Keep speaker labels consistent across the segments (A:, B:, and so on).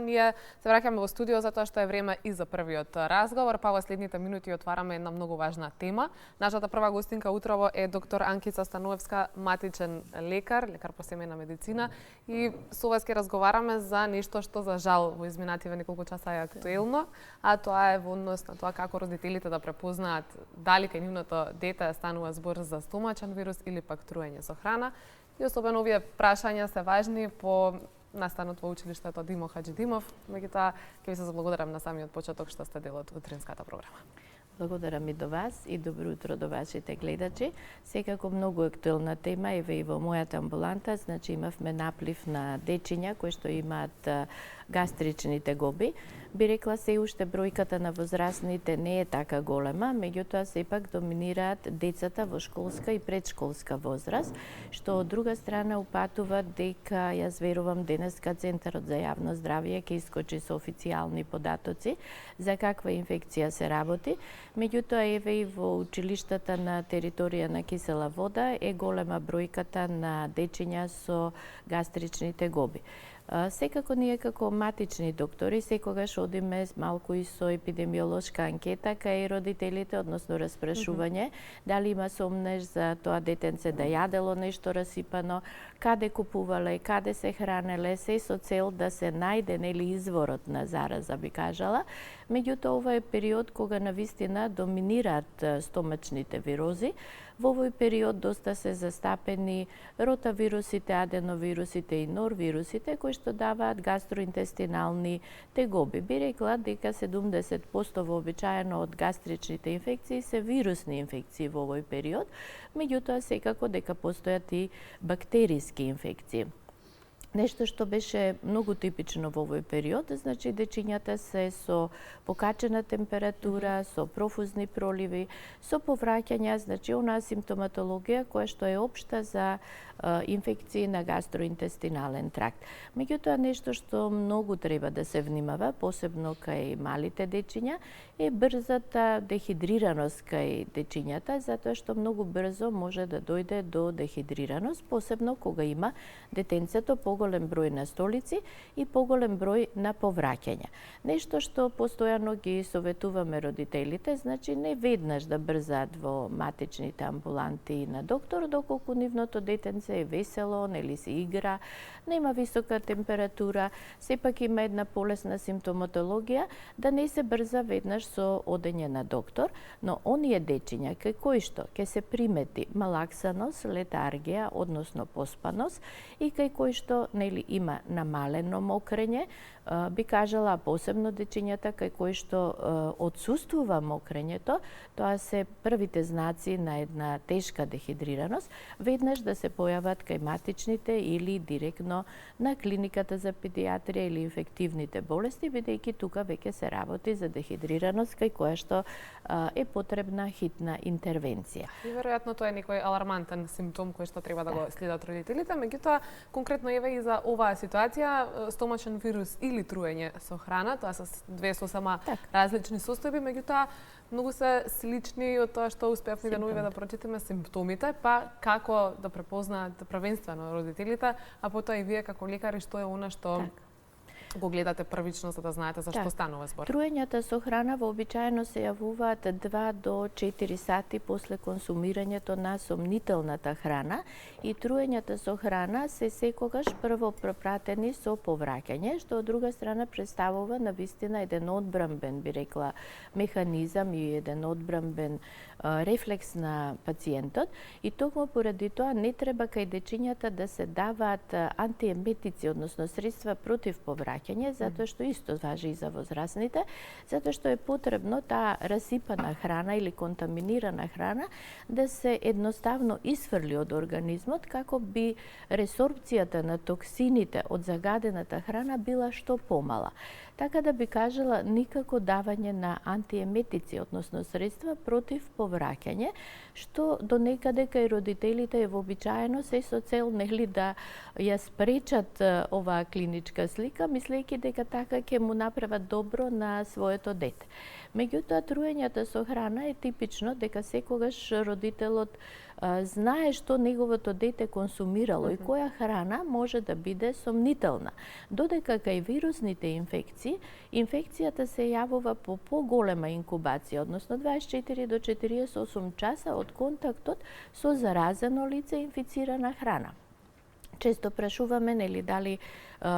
A: ние се враќаме во студио затоа што е време и за првиот разговор, па во следните минути отвараме една многу важна тема. Нашата прва гостинка утрово е доктор Анкица Стануевска, матичен лекар по семејна медицина, и со вас ќе разговараме за нешто што за жал во изминативе неколку часа е актуелно, а тоа е во однос на тоа како родителите да препознаат дали кај нивното дете станува збор за стомачен вирус или пак труење со храна. И особено овие прашања се важни по настанот во училиштето Димо Хаџидимов. Меѓутоа, ќе ви се заблагодарам на самиот почеток што сте дел од утринската програма.
B: Благодарам и до вас и добро утро до вашите гледачи. Секако многу актуелна тема, еве и во мојата амбуланта, значи имавме наплив на дечиња кои што имаат гастрични тегоби. Би рекла се уште бројката на возрастните не е така голема, меѓутоа сепак доминираат децата во школска и предшколска возраст, што од друга страна упатува дека јас верувам денеска Центарот за јавно здравје ќе искочи со официјални податоци за каква инфекција се работи. Меѓутоа еве и во училиштата на територија на Кисела Вода е голема бројката на дечиња со гастрични тегоби. Секако ние како матични доктори секогаш одиме малку и со епидемиолошка анкета кај родителите, односно распрашување дали има сомнеш за тоа детенце да јадело нешто расипано, каде купувале, каде се хранеле, се со цел да се најде нели изворот на зараза, би кажала. Меѓутоа ова е период кога навистина доминираат стомачните вирози. Во овој период доста се застапени ротавирусите, аденовирусите и норвирусите кои што даваат гастроинтестинални тегоби. Би рекла дека 70% вообичаено од гастричните инфекции се вирусни инфекции во овој период, меѓутоа секако дека постојат и бактериски инфекции. Нешто што беше многу типично во овој период, значи дечињата се со покачена температура, со профузни проливи, со повраќања, значи онаа симптоматологија која што е општа за инфекции на гастроинтестинален тракт. Меѓутоа нешто што многу треба да се внимава, посебно кај малите дечиња, е брзата дехидрираност кај дечињата, затоа што многу брзо може да дојде до дехидрираност, посебно кога има детенцето поголем број на столици и поголем број на повраќања. Нешто што постојано ги советуваме родителите, значи не веднаш да брзаат во матичните амбуланти на доктор, доколку нивното детенце е весело, нели се игра, нема висока температура, сепак има една полесна симптоматологија, да не се брза веднаш со одење на доктор, но оние дечиња кај кои што ќе се примети малаксаност, летаргија, односно поспаност, и кај кои што нели има намалено мокрење, би кажала посебно дечињата кај кои што отсуствува мокрењето, тоа се првите знаци на една тешка дехидрираност, веднаш да се појават кај матичните или директно на клиниката за педиатрија или инфективните болести, бидејќи тука веќе се работи за дехидрираност кај која што е потребна хитна интервенција.
A: И веројатно тоа е некој алармантен симптом кој што треба да го следат родителите, меѓутоа конкретно еве и за оваа ситуација, стомачен вирус или труење со храна, тоа се две сосема различни состојби, меѓутоа многу се слични од тоа што успеавме денувиве да прочитаме симптомите, па како да препознаат првенствено родителите, а потоа и вие како лекари што е она што го гледате првично за да знаете за што станува збор.
B: Труењата со храна вообичаено се јавуваат 2 до 4 сати после консумирањето на сомнителната храна, и труењата со храна се секогаш прво пропратени со повраќање, што од друга страна представува навистина еден одбрамбен, би рекла, механизам и еден одбрамбен рефлекс на пациентот, и токму поради тоа не треба кај дечињата да се даваат антиеметици, односно средства против повраќање, затоа што исто важи и за возрастните, затоа што е потребно таа расипана храна или контаминирана храна да се едноставно исфрли од организмот, како би ресорбцијата на токсините од загадената храна била што помала. Така да би кажала, никако давање на антиеметици, односно средства против повраќање, што до некаде кај родителите е вообичаено се со цел нели да ја спречат оваа клиничка слика. мислејќи дека така ќе му направат добро на своето дете. Меѓутоа, труењата со храна е типично дека секогаш родителот знае што неговото дете консумирало и која храна може да биде сомнителна. Додека кај вирусните инфекции, инфекцијата се јавува по поголема инкубација, односно 24 до 48 часа од контактот со заразено лице инфицирана храна. Често прашуваме нели дали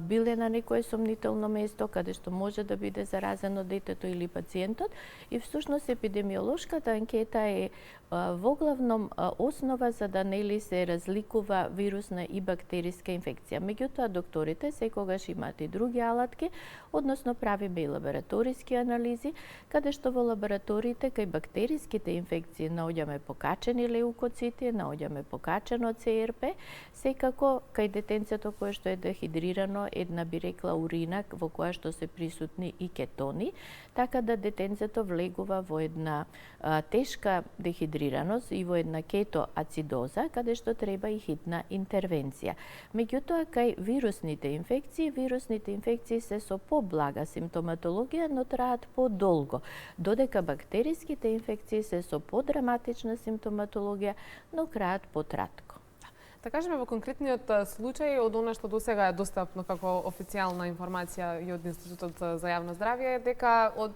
B: биле на некое сомнително место каде што може да биде заразено детето или пациентот, и всушност епидемиолошката анкета е воглавном основа за да нели се разликува вирусна и бактериска инфекција. Меѓутоа, докторите секогаш имаат и други алатки, односно правиме и лабораториски анализи, каде што во лабораториите кај бактериските инфекции наоѓаме покачени леукоцити, наоѓаме покачено ЦРП, секако кај детенцето кое што е дехидрирано, една би рекла урина во која што се присутни и кетони, така да детенцето влегува во една тешка дехидрираност и во една кетоацидоза, каде што треба и хитна интервенција. Меѓутоа, кај вирусните инфекции се со поблага симптоматологија, но траат подолго, додека бактериските инфекции се со подраматична симптоматологија, но краат потратко.
A: Да кажеме, во конкретниот случај, од она што досега е достапно како официјална информација и од Институтот за јавно здравје, дека од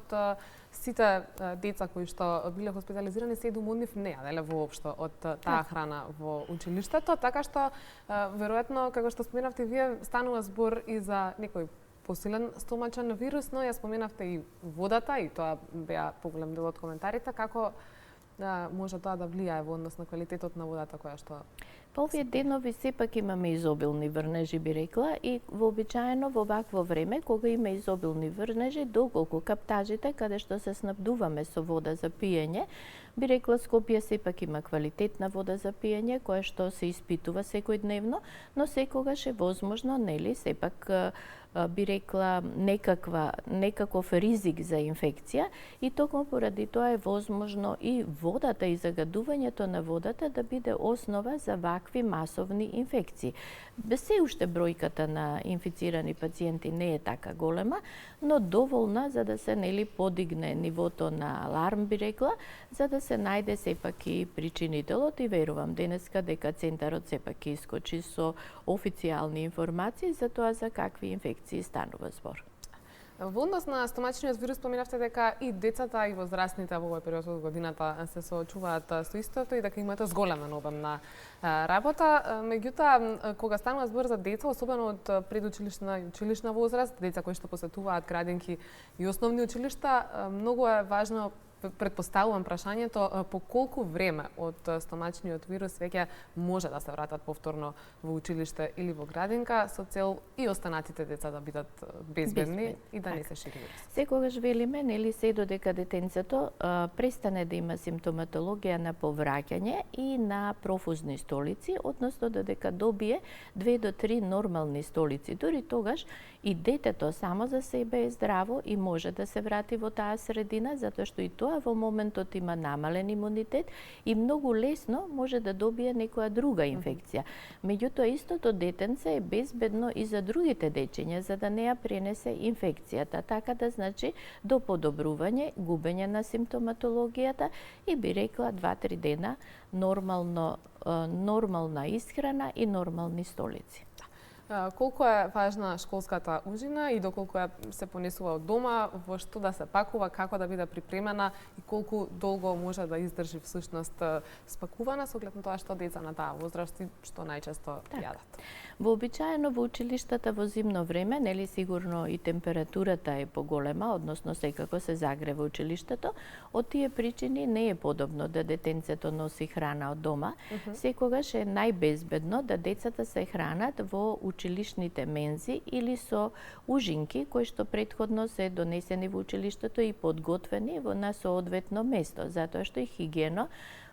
A: сите деца кои што биле хоспитализирани, 7 од нив не јаделе воопшто од таа храна во училиштето, така што веројатно, како што споменавте вие, станува збор и за некој посилен стомачен вирус, но ја споменавте и водата, и тоа беа поголем дел од коментарите, како може тоа да влијае во однос на квалитетот на водата која што...
B: Па овие денови сепак имаме изобилни врнежи, би рекла, и вообичаено во вакво време, кога има изобилни врнежи, доколку каптажите каде што се снабдуваме со вода за пиење, би рекла Скопје сепак има квалитетна вода за пиење, која што се испитува секојдневно, но секогаш е возможно, нели, сепак би рекла некаков ризик за инфекција, и токму поради тоа е возможно и водата и загадувањето на водата да биде основа за вакви масовни инфекции. Се уште бројката на инфицирани пациенти не е така голема, но доволна за да се нели подигне нивото на аларм, би рекла, за да се најде сепак и причинителот, и верувам денеска дека центарот сепак ќе искочи со официјални информации за тоа за какви инфекции станува збор.
A: Во однос на стомачниот вирус споменавте дека и децата и возрастните во овој период од годината се соочуваат со истото и дека имате зголемен обем на работа. Меѓутоа, кога станува збор за деца, особено од предучилишна и училишна возраст, деца кои што посетуваат градинки и основни училишта, многу е важно, предпоставувам прашањето, по колку време од стомачниот вирус веќе може да се вратат повторно во училиште или во градинка со цел и останатите деца да бидат безбедни и да не се шири вирус.
B: Секогаш велиме, нели, се додека детенцето престане да има симптоматологија на повраќање и на профузни столици, односно додека добие 2 до 3 нормални столици. Дури тогаш и детето само за себе е здраво и може да се врати во таа средина, затоа што и тоа во моментот има намален имунитет и многу лесно може да добие некоја друга инфекција. Меѓутоа, истото детенце е безбедно и за другите дечиња, за да не ја пренесе инфекцијата. Така да значи до подобрување, губење на симптоматологијата и би рекла 2-3 дена нормална исхрана и нормални столици.
A: Колку е важна школската ужина и доколку се понесува од дома, во што да се пакува, како да биде припремена и колку долго може да издржи всушност спакувана со оглед на тоа што деца на таа возраст и што најчесто јадат.
B: Вообичаено во училиштата во зимно време, нели сигурно и температурата е поголема, односно секако се загрева училиштето, од тие причини не е подобно да детенцето носи храна од дома. Секогаш е најбезбедно да децата се хранат во училишните мензи или со ужинки кои што претходно се донесени во училиштето и подготвени на соодветно место, затоа што и хигиено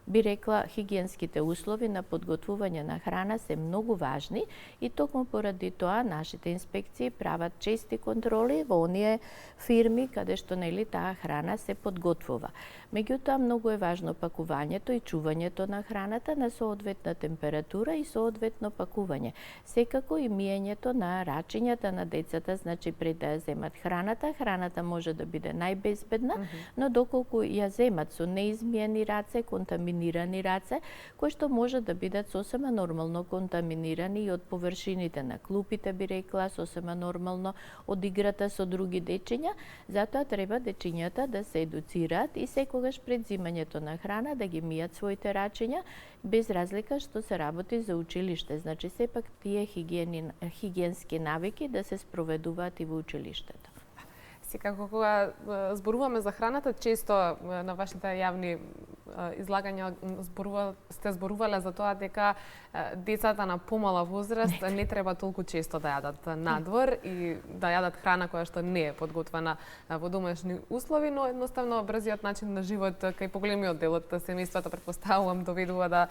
B: би рекла, хигиенските услови на подготвување на храна се многу важни и токму поради тоа нашите инспекции прават чести контроли во оние фирми каде што нели таа храна се подготвува. Меѓутоа многу е важно пакувањето и чувањето на храната на соодветна температура и соодветно пакување. Секако и миењето на рачињата на децата, значи пред да ја земат храната може да биде најбезбедна, но доколку ја земат со неизмиени раце, контаминирани раце, кои што може да бидат сосема нормално контаминирани и од површините на клупите, би рекла, сосема нормално од играта со други дечиња, затоа треба дечињата да се едуцираат и секогаш пред земањето на храна да ги мијат своите рачиња, без разлика што се работи за училиште. Значи, сепак тие хигиенски навики да се спроведуваат и во училиштето.
A: Секако кога зборуваме за храната, често на вашите јавни излагања сте зборувале за тоа дека децата на помала возраст не треба толку често да јадат надвор и да јадат храна која што не е подготвена во домашни услови, но едноставно брзиот начин на живот кај поголемиот дел од семејствата, претпоставувам, доведува